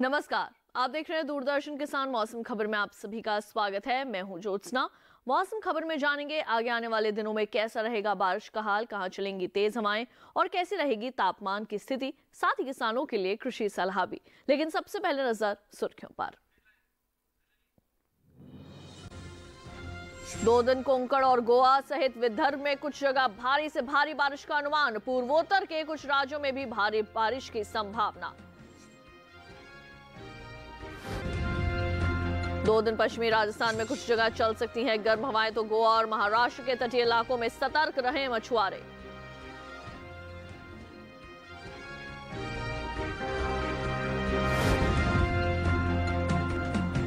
नमस्कार, आप देख रहे हैं दूरदर्शन किसान मौसम खबर में आप सभी का स्वागत है। मैं हूं ज्योत्सना। मौसम खबर में जानेंगे आगे आने वाले दिनों में कैसा रहेगा बारिश का हाल, कहां चलेंगी तेज हवाएं और कैसी रहेगी तापमान की स्थिति, साथ ही किसानों के लिए कृषि सलाह भी। लेकिन सबसे पहले नजर सुर्खियों पर। 2 दिन कोंकण और गोवा सहित विदर्भ में कुछ जगह भारी से भारी बारिश का अनुमान। पूर्वोत्तर के कुछ राज्यों में भी भारी बारिश की संभावना। 2 दिन पश्चिमी राजस्थान में कुछ जगह चल सकती हैं गर्म हवाएं, तो गोवा और महाराष्ट्र के तटीय इलाकों में सतर्क रहें मछुआरे।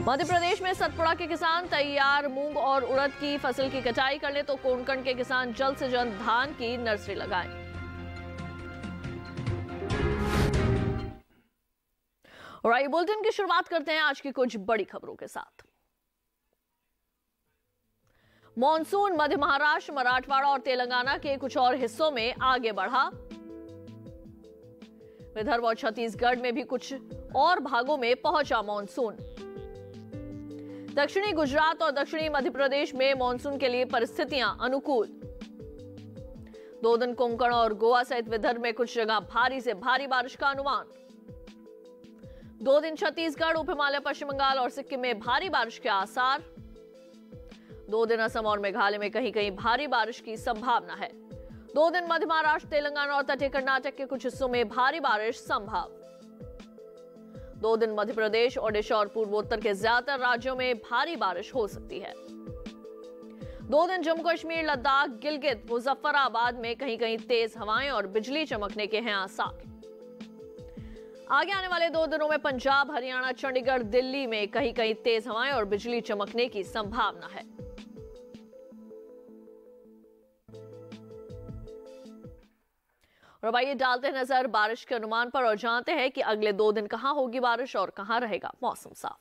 मध्य प्रदेश में सतपुड़ा के किसान तैयार मूंग और उड़द की फसल की कटाई कर ले, तो कोंकण के किसान जल्द से जल्द धान की नर्सरी लगाएं। और आइए बुलेटिन की शुरुआत करते हैं आज की कुछ बड़ी खबरों के साथ। मॉनसून मध्य महाराष्ट्र, मराठवाड़ा और तेलंगाना के कुछ और हिस्सों में आगे बढ़ा। विदर्भ और छत्तीसगढ़ में भी कुछ और भागों में पहुंचा मॉनसून। दक्षिणी गुजरात और दक्षिणी मध्य प्रदेश में मॉनसून के लिए परिस्थितियां अनुकूल। 2 दिन कोंकण और गोवा सहित विदर्भ में कुछ जगह भारी से भारी बारिश का अनुमान। 2 दिन छत्तीसगढ़, उप हिमालय, पश्चिम बंगाल और सिक्किम में भारी बारिश के आसार। 2 दिन असम और मेघालय में कहीं कहीं भारी बारिश की संभावना है। 2 दिन मध्य महाराष्ट्र, तेलंगाना और तटीय कर्नाटक के कुछ हिस्सों में भारी बारिश संभव। 2 दिन मध्य प्रदेश, ओडिशा और पूर्वोत्तर के ज्यादातर राज्यों में भारी बारिश हो सकती है। 2 दिन जम्मू कश्मीर, लद्दाख, गिलगित, मुजफ्फराबाद में कहीं कहीं तेज हवाएं और बिजली चमकने के हैं आसार। आगे आने वाले 2 दिनों में पंजाब, हरियाणा, चंडीगढ़, दिल्ली में कहीं कहीं तेज हवाएं और बिजली चमकने की संभावना है। और अब आइए डालते हैं नजर बारिश के अनुमान पर और जानते हैं कि अगले 2 दिन कहां होगी बारिश और कहां रहेगा मौसम साफ।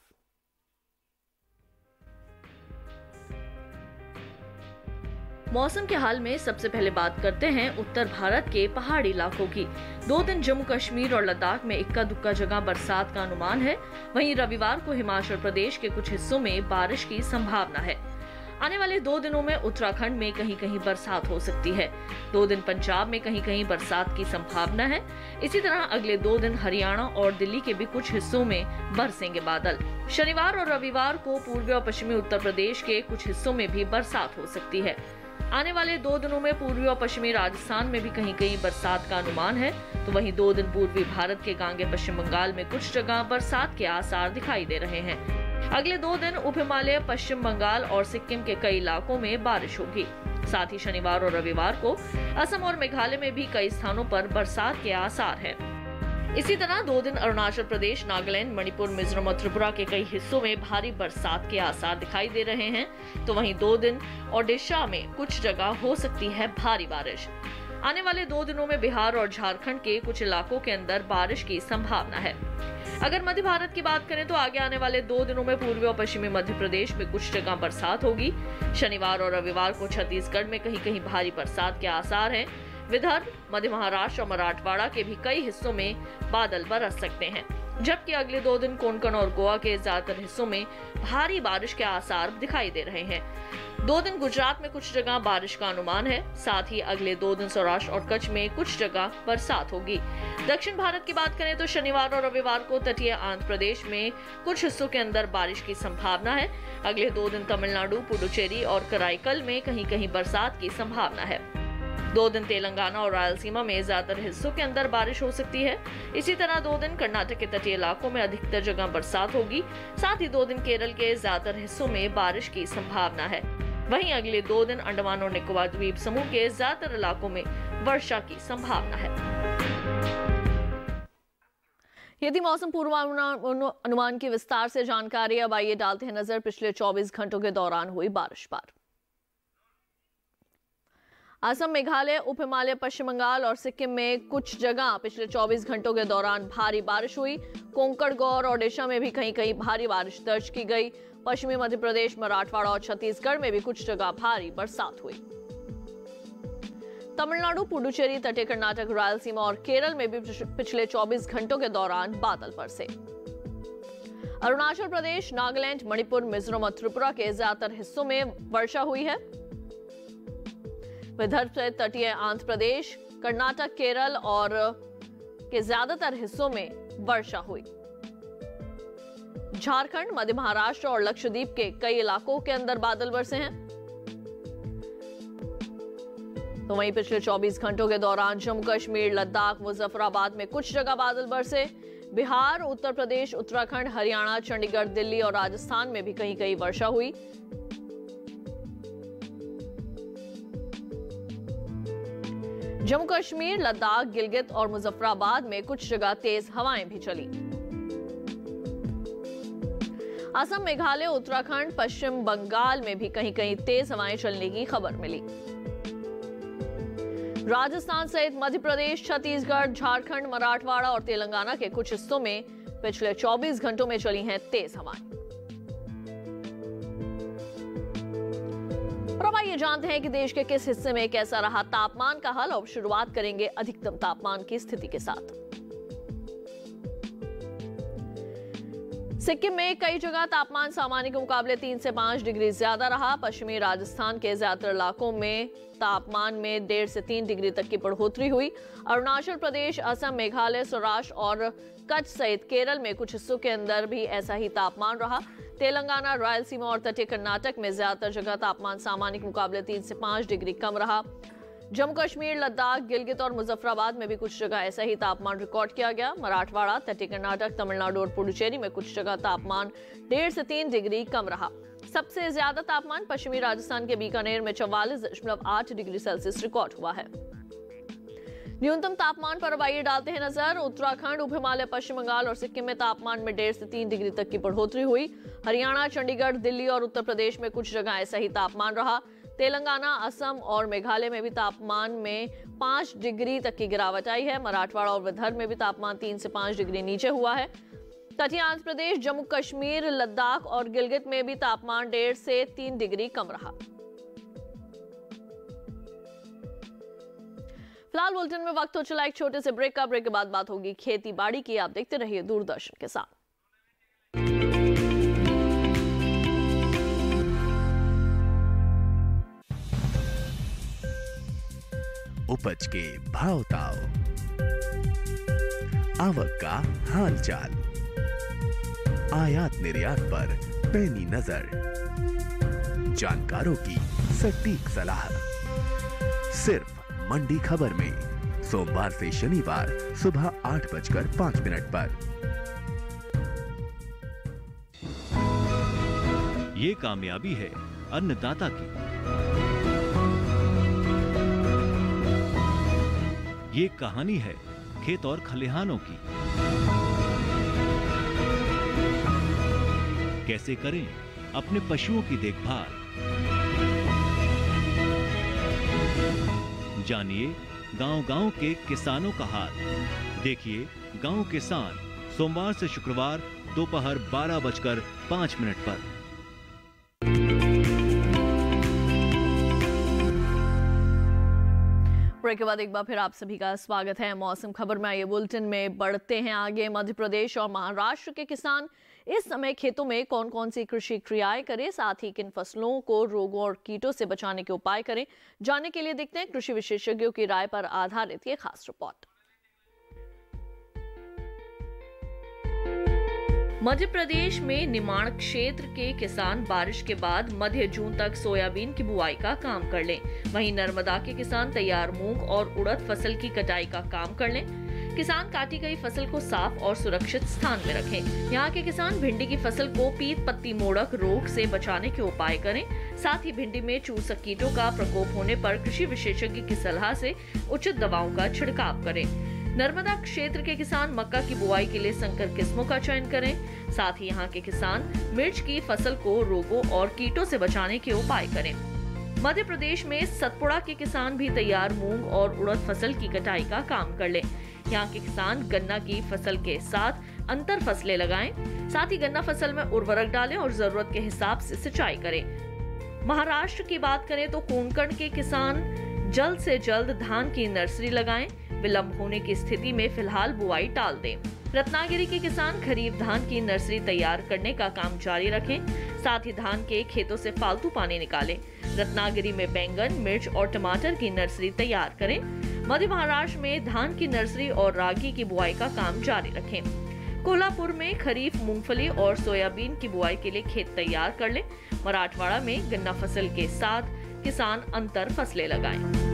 मौसम के हाल में सबसे पहले बात करते हैं उत्तर भारत के पहाड़ी इलाकों की। 2 दिन जम्मू कश्मीर और लद्दाख में इक्का दुक्का जगह बरसात का अनुमान है। वहीं रविवार को हिमाचल प्रदेश के कुछ हिस्सों में बारिश की संभावना है। आने वाले 2 दिनों में उत्तराखंड में कहीं कहीं बरसात हो सकती है। 2 दिन पंजाब में कहीं कहीं बरसात की संभावना है। इसी तरह अगले 2 दिन हरियाणा और दिल्ली के भी कुछ हिस्सों में बरसेंगे बादल। शनिवार और रविवार को पूर्वी और पश्चिमी उत्तर प्रदेश के कुछ हिस्सों में भी बरसात हो सकती है। आने वाले 2 दिनों में पूर्वी और पश्चिमी राजस्थान में भी कहीं कहीं बरसात का अनुमान है। तो वहीं 2 दिन पूर्वी भारत के गांगे पश्चिम बंगाल में कुछ जगह बरसात के आसार दिखाई दे रहे हैं। अगले 2 दिन उप हिमालय, पश्चिम बंगाल और सिक्किम के कई इलाकों में बारिश होगी। साथ ही शनिवार और रविवार को असम और मेघालय में भी कई स्थानों पर बरसात के आसार है। इसी तरह 2 दिन अरुणाचल प्रदेश, नागालैंड, मणिपुर, मिजोरम और त्रिपुरा के कई हिस्सों में भारी बरसात के आसार दिखाई दे रहे हैं। तो वहीं 2 दिन ओडिशा में कुछ जगह हो सकती है भारी बारिश। आने वाले 2 दिनों में बिहार और झारखंड के कुछ इलाकों के अंदर बारिश की संभावना है। अगर मध्य भारत की बात करें तो आगे आने वाले 2 दिनों में पूर्वी और पश्चिमी मध्य प्रदेश में कुछ जगह बरसात होगी। शनिवार और रविवार को छत्तीसगढ़ में कहीं कहीं भारी बरसात के आसार हैं। विदर्भ, मध्य महाराष्ट्र और मराठवाड़ा के भी कई हिस्सों में बादल बरस सकते हैं। जबकि अगले 2 दिन कोंकण और गोवा के ज्यादातर हिस्सों में भारी बारिश के आसार दिखाई दे रहे हैं। 2 दिन गुजरात में कुछ जगह बारिश का अनुमान है। साथ ही अगले 2 दिन सौराष्ट्र और कच्छ में कुछ जगह बरसात होगी। दक्षिण भारत की बात करें तो शनिवार और रविवार को तटीय आंध्र प्रदेश में कुछ हिस्सों के अंदर बारिश की संभावना है। अगले 2 दिन तमिलनाडु, पुडुचेरी और कराईकल में कहीं कहीं बरसात की संभावना है। 2 दिन तेलंगाना और रायलसीमा में ज्यादातर हिस्सों के अंदर बारिश हो सकती है। इसी तरह 2 दिन कर्नाटक के तटीय इलाकों में अधिकतर जगह बरसात होगी। साथ ही 2 दिन केरल के ज्यादातर हिस्सों में बारिश की संभावना है। वहीं अगले 2 दिन अंडमान और निकोबार द्वीप समूह के ज्यादातर इलाकों में वर्षा की संभावना है। यदि मौसम पूर्वानुमान की विस्तार से जानकारी, अब आइए डालते हैं नजर पिछले 24 घंटों के दौरान हुई बारिश पर। असम, मेघालय, उप हिमालय, पश्चिम बंगाल और सिक्किम में कुछ जगह पिछले 24 घंटों के दौरान भारी बारिश हुई। कोंकण, गोवा और ओडिशा में भी कहीं कहीं भारी बारिश दर्ज की गई। पश्चिमी मध्य प्रदेश, मराठवाड़ा और छत्तीसगढ़ में भी कुछ जगह भारी बरसात हुई। तमिलनाडु, पुडुचेरी, तटीय कर्नाटक, रायलसीमा और केरल में भी पिछले 24 घंटों के दौरान बादल बरसे। अरुणाचल प्रदेश, नागालैंड, मणिपुर, मिजोरम और त्रिपुरा के ज्यादातर हिस्सों में वर्षा हुई है। विदर्भ से तटीय आंध्र प्रदेश, कर्नाटक, केरल और के ज्यादातर हिस्सों में वर्षा हुई। झारखंड, मध्य महाराष्ट्र और लक्षद्वीप के कई इलाकों के अंदर बादल बरसे हैं। तो वहीं पिछले 24 घंटों के दौरान जम्मू कश्मीर, लद्दाख, मुजफ्फराबाद में कुछ जगह बादल बरसे। बिहार, उत्तर प्रदेश, उत्तराखंड, हरियाणा, चंडीगढ़, दिल्ली और राजस्थान में भी कहीं कहीं वर्षा हुई। जम्मू कश्मीर, लद्दाख, गिलगित और मुजफ्फराबाद में कुछ जगह तेज हवाएं भी चली। असम, मेघालय, उत्तराखंड, पश्चिम बंगाल में भी कहीं कहीं तेज हवाएं चलने की खबर मिली। राजस्थान सहित मध्य प्रदेश, छत्तीसगढ़, झारखंड, मराठवाड़ा और तेलंगाना के कुछ हिस्सों में पिछले 24 घंटों में चली हैं तेज हवाएं। और अब आइए जानते हैं कि देश के किस हिस्से में कैसा रहा तापमान का हाल। अब शुरुआत करेंगे अधिकतम तापमान की स्थिति के साथ। सिक्किम में कई जगह तापमान सामान्य के मुकाबले 3 से 5 डिग्री ज्यादा रहा। पश्चिमी राजस्थान के ज्यादातर इलाकों में तापमान में 1.5 से 3 डिग्री तक की बढ़ोतरी हुई। अरुणाचल प्रदेश, असम, मेघालय, सौराष्ट्र और कच्छ सहित केरल में कुछ हिस्सों के अंदर भी ऐसा ही तापमान रहा। तेलंगाना, रायलसीमा और तटीय कर्नाटक में ज्यादातर जगह तापमान सामान्य के मुकाबले 3 से 5 डिग्री कम रहा। जम्मू कश्मीर, लद्दाख, गिलगित और मुजफ्फराबाद में भी कुछ जगह ऐसा ही तापमान रिकॉर्ड किया गया। मराठवाड़ा, तटीय कर्नाटक, तमिलनाडु और पुडुचेरी में कुछ जगह तापमान 1.5 से 3 डिग्री कम रहा। सबसे ज्यादा तापमान पश्चिमी राजस्थान के बीकानेर में 44.8 डिग्री सेल्सियस रिकॉर्ड हुआ है। न्यूनतम तापमान पर अब आइए डालते हैं नजर। उत्तराखंड, उप हिमालय, पश्चिम बंगाल और सिक्किम में तापमान में 1.5 से 3 डिग्री तक की बढ़ोतरी हुई। हरियाणा, चंडीगढ़, दिल्ली और उत्तर प्रदेश में कुछ जगह ऐसा ही तापमान रहा। तेलंगाना, असम और मेघालय में भी तापमान में 5 डिग्री तक की गिरावट आई है। मराठवाड़ा और विदर्भ में भी तापमान 3 से 5 डिग्री नीचे हुआ है। तटीय आंध्र प्रदेश, जम्मू कश्मीर, लद्दाख और गिलगित में भी तापमान 1.5 से 3 डिग्री कम रहा। फिलहाल बुलेटिन में वक्त हो चला एक छोटे से ब्रेक का। ब्रेक के बाद बात होगी खेती बाड़ी की। आप देखते रहिए दूरदर्शन के साथ। उपज के भाव ताव, आवक का हाल चाल, आयात निर्यात पर पैनी नजर, जानकारों की सटीक सलाह, सिर्फ मंडी खबर में सोमवार से शनिवार सुबह 8:05 पर। ये कामयाबी है अन्नदाता की, ये कहानी है खेत और खलिहानों की। कैसे करें अपने पशुओं की देखभाल, जानिए गांव-गांव के किसानों का हाल। देखिए गांव किसान सोमवार से शुक्रवार दोपहर 12:05 पर। ब्रेक के बाद एक बार फिर आप सभी का स्वागत है मौसम खबर में। आइए बुलेटिन में बढ़ते हैं आगे। मध्य प्रदेश और महाराष्ट्र के किसान इस समय खेतों में कौन कौन सी कृषि क्रियाएं करें, साथ ही किन फसलों को रोगों और कीटों से बचाने के उपाय करें, जानने के लिए देखते हैं कृषि विशेषज्ञों की राय पर आधारित ये खास रिपोर्ट। मध्य प्रदेश में निमाड़ क्षेत्र के किसान बारिश के बाद मध्य जून तक सोयाबीन की बुआई का काम कर लें। वहीं नर्मदा के किसान तैयार मूंग और उड़द फसल की कटाई का काम कर लें। किसान काटी गई फसल को साफ और सुरक्षित स्थान में रखें। यहाँ के किसान भिंडी की फसल को पीत पत्ती मोड़क रोग से बचाने के उपाय करें। साथ ही भिंडी में चूसक कीटों का प्रकोप होने पर कृषि विशेषज्ञ की सलाह से उचित दवाओं का छिड़काव करें। नर्मदा क्षेत्र के किसान मक्का की बुआई के लिए संकर किस्मों का चयन करें। साथ ही यहाँ के किसान मिर्च की फसल को रोगों और कीटों से बचाने के उपाय करें। मध्य प्रदेश में सतपुड़ा के किसान भी तैयार मूंग और उड़द फसल की कटाई का काम कर लें। यहाँ के किसान गन्ना की फसल के साथ अंतर फसलें लगाएं। साथ ही गन्ना फसल में उर्वरक डालें और जरूरत के हिसाब से सिंचाई करें। महाराष्ट्र की बात करें तो कोंकण के किसान जल्द से जल्द धान की नर्सरी लगाएं। विलंब होने की स्थिति में फिलहाल बुआई टाल दें। रत्नागिरी के किसान खरीफ धान की नर्सरी तैयार करने का काम जारी रखें, साथ ही धान के खेतों से फालतू पानी निकालें। रत्नागिरी में बैंगन, मिर्च और टमाटर की नर्सरी तैयार करें। मध्य महाराष्ट्र में धान की नर्सरी और रागी की बुआई का काम जारी रखें। कोल्हापुर में खरीफ मूंगफली और सोयाबीन की बुआई के लिए खेत तैयार कर लें। मराठवाड़ा में गन्ना फसल के साथ किसान अंतर फसलें लगाएं।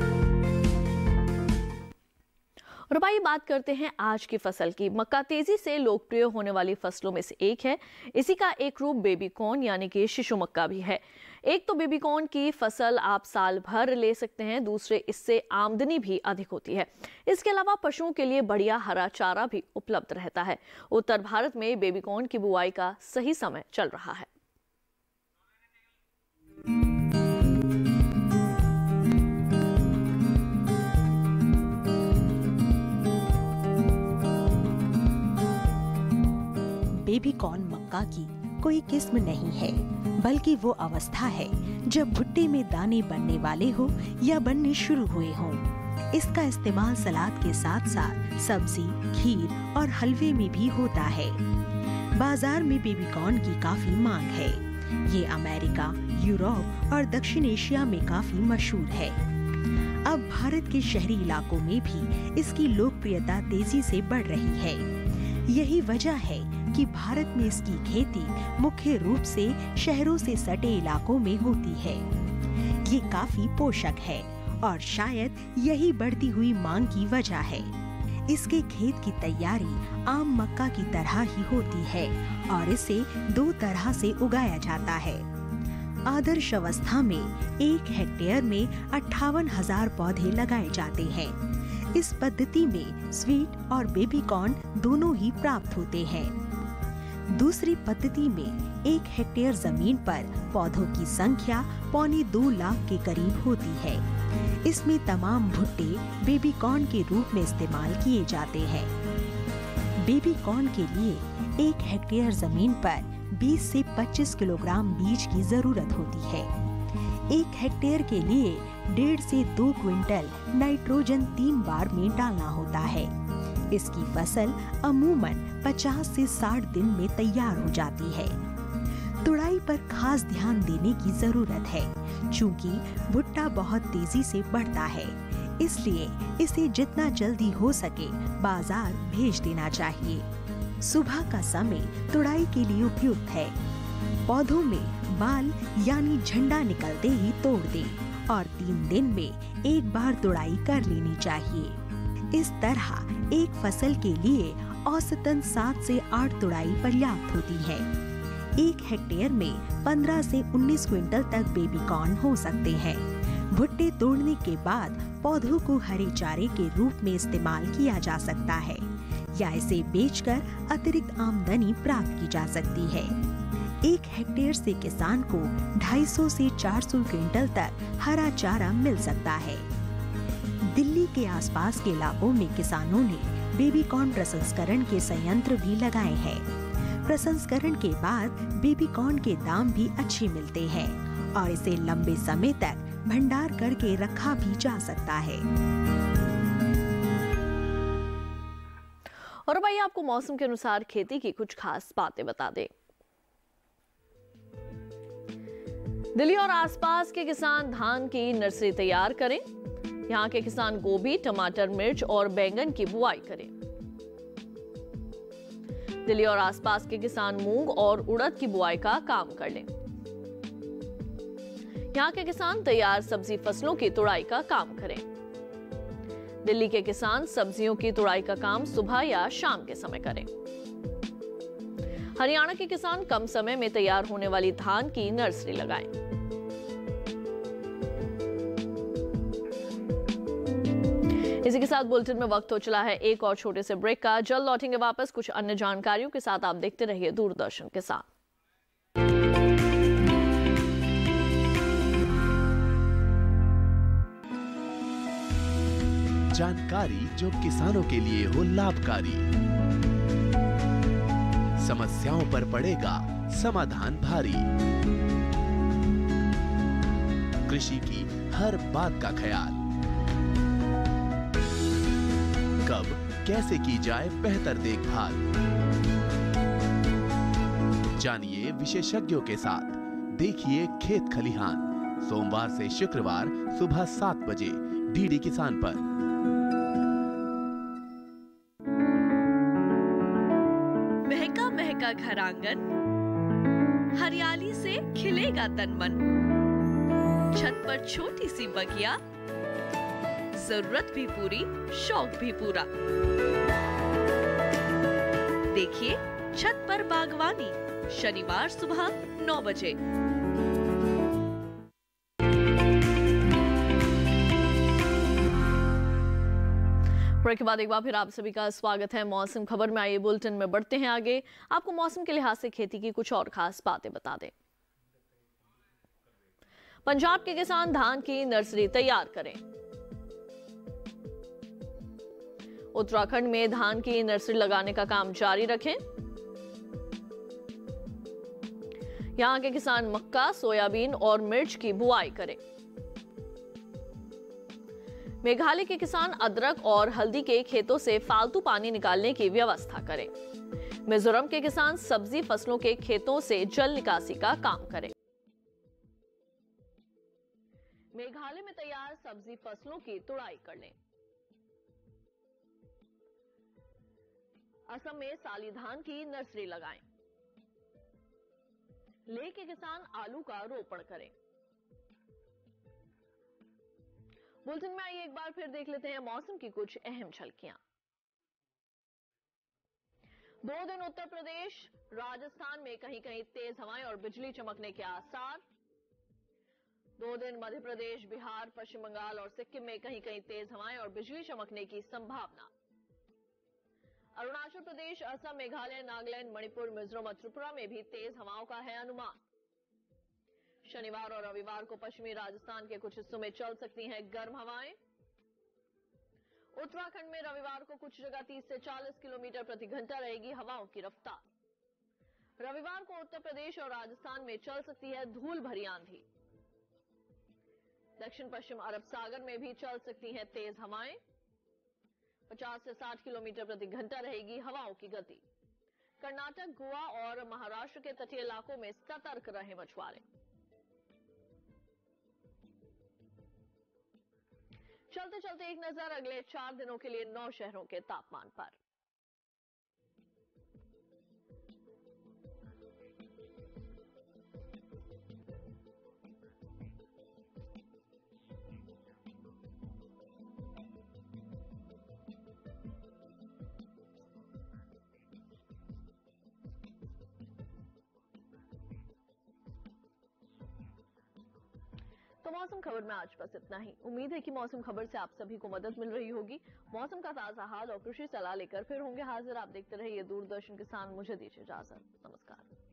और भाई बात करते हैं आज की फसल की। मक्का तेजी से लोकप्रिय होने वाली फसलों में से एक है। इसी का एक रूप बेबी कॉर्न यानी कि शिशु मक्का भी है। एक तो बेबी कॉर्न की फसल आप साल भर ले सकते हैं, दूसरे इससे आमदनी भी अधिक होती है। इसके अलावा पशुओं के लिए बढ़िया हरा चारा भी उपलब्ध रहता है। उत्तर भारत में बेबी कॉर्न की बुआई का सही समय चल रहा है। बेबी कॉर्न मक्का की कोई किस्म नहीं है, बल्कि वो अवस्था है जब भुट्टे में दाने बनने वाले हो या बनने शुरू हुए हों। इसका इस्तेमाल सलाद के साथ साथ सब्जी, खीर और हलवे में भी होता है। बाजार में बेबी कॉर्न की काफी मांग है। ये अमेरिका, यूरोप और दक्षिण एशिया में काफी मशहूर है। अब भारत के शहरी इलाकों में भी इसकी लोकप्रियता तेजी से बढ़ रही है। यही वजह है कि भारत में इसकी खेती मुख्य रूप से शहरों से सटे इलाकों में होती है। ये काफी पोषक है और शायद यही बढ़ती हुई मांग की वजह है। इसके खेत की तैयारी आम मक्का की तरह ही होती है और इसे दो तरह से उगाया जाता है। आदर्श अवस्था में 1 हेक्टेयर में 58,000 पौधे लगाए जाते हैं। इस पद्धति में स्वीट और बेबी कॉर्न दोनों ही प्राप्त होते हैं। दूसरी पद्धति में 1 हेक्टेयर जमीन पर पौधों की संख्या 2.25 लाख के करीब होती है। इसमें तमाम भुट्टे बेबी कॉर्न के रूप में इस्तेमाल किए जाते हैं। बेबी कॉर्न के लिए 1 हेक्टेयर जमीन पर 20 से 25 किलोग्राम बीज की जरूरत होती है। 1 हेक्टेयर के लिए 1.5 से 2 क्विंटल नाइट्रोजन 3 बार में डालना होता है। इसकी फसल अमूमन 50 से 60 दिन में तैयार हो जाती है। तुड़ाई पर खास ध्यान देने की जरूरत है, चूंकि भुट्टा बहुत तेजी से बढ़ता है, इसलिए इसे जितना जल्दी हो सके बाजार भेज देना चाहिए। सुबह का समय तुड़ाई के लिए उपयुक्त है। पौधों में बाल यानी झंडा निकलते ही तोड़ दें और 3 दिन में एक बार तुड़ाई कर लेनी चाहिए। इस तरह एक फसल के लिए औसतन 7 से 8 तुड़ाई पर्याप्त होती है। 1 हेक्टेयर में 15 से 19 क्विंटल तक बेबी कॉर्न हो सकते हैं। भुट्टे तोड़ने के बाद पौधों को हरे चारे के रूप में इस्तेमाल किया जा सकता है या इसे बेचकर अतिरिक्त आमदनी प्राप्त की जा सकती है। 1 हेक्टेयर से किसान को 250 से 400 क्विंटल तक हरा चारा मिल सकता है। दिल्ली के आसपास के इलाकों में किसानों ने बेबी कॉर्न प्रसंस्करण के संयंत्र भी लगाए हैं। प्रसंस्करण के बाद बेबी कॉर्न के दाम भी अच्छे मिलते हैं और इसे लंबे समय तक भंडार करके रखा भी जा सकता है। और भाई आपको मौसम के अनुसार खेती की कुछ खास बातें बता दें। दिल्ली और आसपास के किसान धान की नर्सरी तैयार करें। यहाँ के किसान गोभी, टमाटर, मिर्च और बैंगन की बुआई करें। दिल्ली और आसपास के किसान मूंग और उड़द की बुआई का काम कर लें। यहाँ के किसान तैयार सब्जी फसलों की तुड़ाई का काम करें। दिल्ली के किसान सब्जियों की तुड़ाई का काम सुबह या शाम के समय करें। हरियाणा के किसान कम समय में तैयार होने वाली धान की नर्सरी लगाएं। इसी के साथ बुलेटिन में वक्त हो चला है एक और छोटे से ब्रेक का। जल्द लौटेंगे वापस कुछ अन्य जानकारियों के साथ। आप देखते रहिए दूरदर्शन के साथ। जानकारी जो किसानों के लिए हो लाभकारी, समस्याओं पर पड़ेगा समाधान भारी, कृषि की हर बात का ख्याल, कब कैसे की जाए बेहतर देखभाल। जानिए विशेषज्ञों के साथ। देखिए खेत खलिहान, सोमवार से शुक्रवार सुबह 7 बजे डीडी किसान पर। महका महका घर आंगन, हरियाली से खिलेगा तन मन। छत पर छोटी सी बगिया, जरूरत भी पूरी, शौक भी पूरा। देखिए छत पर बागवानी, शनिवार सुबह 9 बजे। ब्रेक के बाद एक बार फिर आप सभी का स्वागत है मौसम खबर में। आइए बुलेटिन में बढ़ते हैं आगे। आपको मौसम के लिहाज से खेती की कुछ और खास बातें बता दें। पंजाब के किसान धान की नर्सरी तैयार करें। उत्तराखंड में धान की नर्सरी लगाने का काम जारी रखें। यहां के किसान मक्का, सोयाबीन और मिर्च की बुआई करें। मेघालय के किसान अदरक और हल्दी के खेतों से फालतू पानी निकालने की व्यवस्था करें। मिजोरम के किसान सब्जी फसलों के खेतों से जल निकासी का काम करें। मेघालय में तैयार सब्जी फसलों की तुड़ाई कर लें। असम में साली धान की नर्सरी लगाएं। लेह के किसान आलू का रोपण करें। बुलेटिन में आइए एक बार फिर देख लेते हैं मौसम की कुछ अहम झलकियां। 2 दिन उत्तर प्रदेश, राजस्थान में कहीं कहीं तेज हवाएं और बिजली चमकने के आसार। 2 दिन मध्य प्रदेश, बिहार, पश्चिम बंगाल और सिक्किम में कहीं कहीं तेज हवाएं और बिजली चमकने की संभावना। अरुणाचल प्रदेश, असम, मेघालय, नागालैंड, मणिपुर, मिजोरम और त्रिपुरा में भी तेज हवाओं का है अनुमान। शनिवार और रविवार को पश्चिमी राजस्थान के कुछ हिस्सों में चल सकती हैं गर्म हवाएं। उत्तराखंड में रविवार को कुछ जगह 30 से 40 किलोमीटर प्रति घंटा रहेगी हवाओं की रफ्तार। रविवार को उत्तर प्रदेश और राजस्थान में चल सकती है धूल भरी आंधी। दक्षिण पश्चिम अरब सागर में भी चल सकती हैं तेज हवाएं। 50 से 60 किलोमीटर प्रति घंटा रहेगी हवाओं की गति। कर्नाटक, गोवा और महाराष्ट्र के तटीय इलाकों में सतर्क रहे मछुआरे। चलते चलते एक नजर अगले 4 दिनों के लिए 9 शहरों के तापमान पर। तो मौसम खबर में आज बस इतना ही। उम्मीद है कि मौसम खबर से आप सभी को मदद मिल रही होगी। मौसम का ताजा हाल और कृषि सलाह लेकर फिर होंगे हाजिर। आप देखते रहिए दूरदर्शन किसान। मुझे दीजिए इजाजत। नमस्कार।